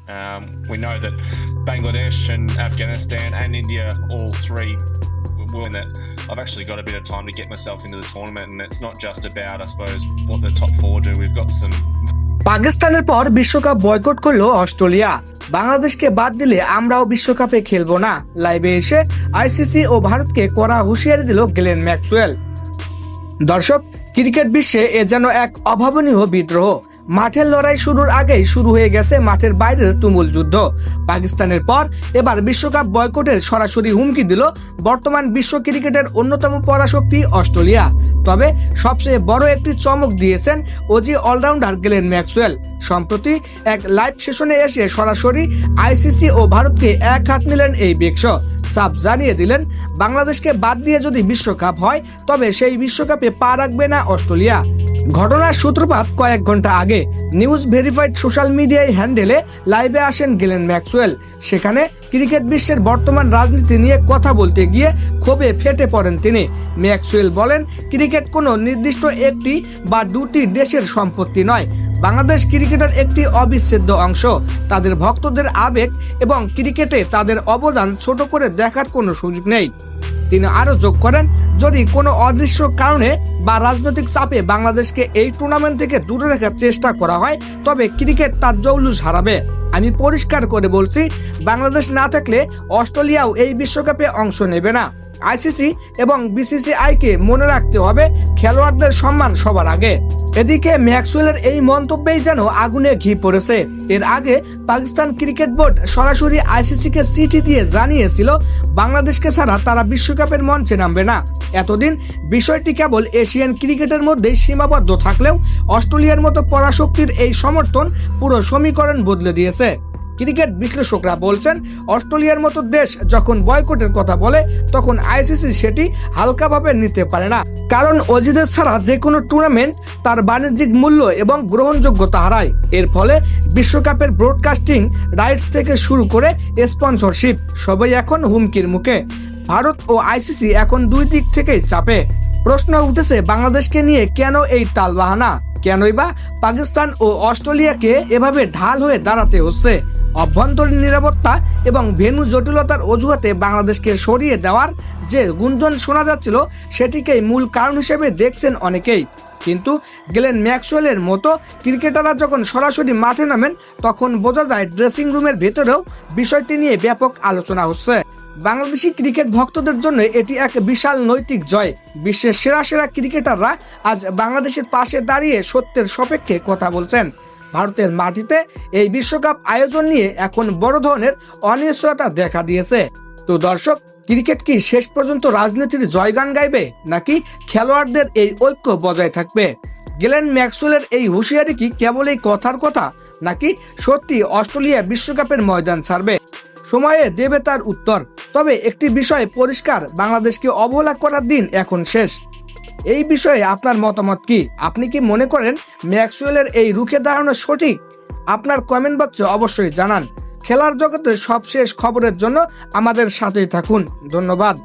We know that Bangladesh and Afghanistan and India, all three, will win that. I've actually got a bit of time to get myself into the tournament, and it's not just about, I suppose, what the top four do. We've got some. পাকিস্তানের পর বিশ্বকাপ boycott করলো Australia. বাংলাদেশকে বাদ দিলে আমরাও বিশ্বকাপে খেলবো না, লাইভে এসে আইসিসি ও ভারতকে কড়া হুঁশিয়ারি দিল গ্লেন ম্যাক্সওয়েল। দর্শক, ক্রিকেট বিশ্বে এ যেন এক অভাবনীয় বিদ্রোহ। মাঠের লড়াই শুরুর আগেই শুরু হয়ে গেছে মাঠের বাইরের তুমুল যুদ্ধ। পাকিস্তানের পর এবার বিশ্বকাপ বয়কটের সরাসরি হুমকি দিল বর্তমান বিশ্ব ক্রিকেটের অন্যতম পরাশক্তি অস্ট্রেলিয়া। তবে সবচেয়ে বড় একটি চমক দিয়েছেন অজি অলরাউন্ডার গ্লেন ম্যাক্সওয়েল। সম্প্রতি এক লাইভ সেশনে এসে সরাসরি আইসিসি ও ভারতকে এক হাত নিলেন এই বিগ সাফ জানিয়ে দিলেন, বাংলাদেশকে বাদ দিয়ে যদি বিশ্বকাপ হয় তবে সেই বিশ্বকাপে পা রাখবে না অস্ট্রেলিয়া। ঘটনার সূত্রপাত কয়েক ঘন্টা আগে নিউজ ভেরিফাইড সোশ্যাল মিডিয়ায় হ্যান্ডেলে লাইভে আসেন গ্লেন ম্যাক্সওয়েল। সেখানে ক্রিকেট বিশ্বের বর্তমান রাজনীতি নিয়ে কথা বলতে গিয়ে ক্ষোভে ফেটে পড়েন তিনি। ম্যাক্সওয়েল বলেন, ক্রিকেট কোনো নির্দিষ্ট একটি বা দুটি দেশের সম্পত্তি নয়। বাংলাদেশ ক্রিকেটের একটি অবিচ্ছেদ্য অংশ। তাদের ভক্তদের আবেগ এবং ক্রিকেটে তাদের অবদান ছোট করে দেখার কোনো সুযোগ নেই। তিনি আরো যোগ করেন, যদি কোনো অদৃশ্য কারণে বা রাজনৈতিক চাপে বাংলাদেশকে এই টুর্নামেন্ট থেকে দূরে রাখার চেষ্টা করা হয় তবে ক্রিকেট তার জৌলুস হারাবে। আমি পরিষ্কার করে বলছি, বাংলাদেশ না থাকলে অস্ট্রেলিয়াও এই বিশ্বকাপে অংশ নেবে না। আইসিসি এবং বিসিসিআইকে মনে রাখতে হবে খেলোয়াড়দের সম্মান সবার আগে। এদিকে ম্যাক্সওয়েলের এই মন্তব্যেই যেন আগুনে ঘি পড়েছে। এর আগে পাকিস্তান ক্রিকেট বোর্ড সরাসরি আইসিসিকে চিঠি দিয়ে জানিয়েছিল বাংলাদেশকে ছাড়া তারা বিশ্বকাপের মঞ্চে নামবে না। এতদিন বিষয়টি কেবল এশিয়ান ক্রিকেটের মধ্যেই সীমাবদ্ধ থাকলেও অস্ট্রেলিয়ার মতো পরাশক্তির এই সমর্থন পুরো সমীকরণ বদলে দিয়েছে। ক্রিকেট বিশ্লেষকরা বলছেন, অস্ট্রেলিয়ার মতো দেশ যখন বয়কটের কথা বলে তখন আইসিসি সেটি হালকাভাবে নিতে পারে না, কারণ অজিদের ছাড়া যে কোনো টুর্নামেন্ট তার বাণিজ্যিক মূল্য এবং গ্রহণযোগ্যতা হারায়। এর ফলে বিশ্বকাপের ব্রডকাস্টিং রাইটস থেকে শুরু করে স্পন্সরশিপ সবই এখন হুমকির মুখে। ভারত ও আইসিসি এখন দুই দিক থেকেই চাপে। প্রশ্ন উঠেছে, বাংলাদেশকে নিয়ে কেন এই টালবাহানা? কেনই বা পাকিস্তান ও অস্ট্রেলিয়াকে এভাবে ঢাল হয়ে দাঁড়াতে হচ্ছে? অভ্যন্তরীণ নিরাপত্তা এবং ভেন্যু জটিলতার অজুহাতে বাংলাদেশকে সরিয়ে দেওয়ার যে গুঞ্জন শোনা যাচ্ছিল সেটিকেই মূল কারণ হিসেবে দেখছেন অনেকেই। কিন্তু গ্লেন ম্যাক্সওয়েলের মতো ক্রিকেটাররা যখন সরাসরি মাঠে নামেন তখন বোঝা যায় ড্রেসিং রুমের ভেতরেও বিষয়টি নিয়ে ব্যাপক আলোচনা হচ্ছে। বাংলাদেশি ক্রিকেট ভক্তদের জন্য এটি এক বিশাল নৈতিক জয়। বিশ্বের সেরা সেরা ক্রিকেটাররা আজ বাংলাদেশের পাশে দাঁড়িয়ে সত্যের সপক্ষে কথা বলছেন। ভারতের মাটিতে এই বিশ্বকাপ আয়োজন নিয়ে এখন বড় ধরনের অনিশ্চয়তা দেখা দিয়েছে। তো দর্শক, ক্রিকেট কি শেষ পর্যন্ত রাজনীতির জয়গান গাইবে, নাকি খেলোয়াড়দের এই ঐক্য বজায় থাকবে? গ্লেন ম্যাক্সওয়েলের এই হুঁশিয়ারি কি কেবল এই কথার কথা, নাকি সত্যি অস্ট্রেলিয়া বিশ্বকাপের ময়দান ছাড়বে? সময়ে দেবে তার উত্তর। তবে একটি বিষয় পরিষ্কার, বাংলাদেশকে অবহেলা করার দিন এখন শেষ। এই বিষয়ে আপনার মতামত কি? আপনি কি মনে করেন ম্যাক্সওয়েলের এই রুখে দাঁড়ানো সঠিক? আপনার কমেন্ট বক্সে অবশ্যই জানান। খেলার জগতের সবশেষ খবরের জন্য আমাদের সাথেই থাকুন। ধন্যবাদ।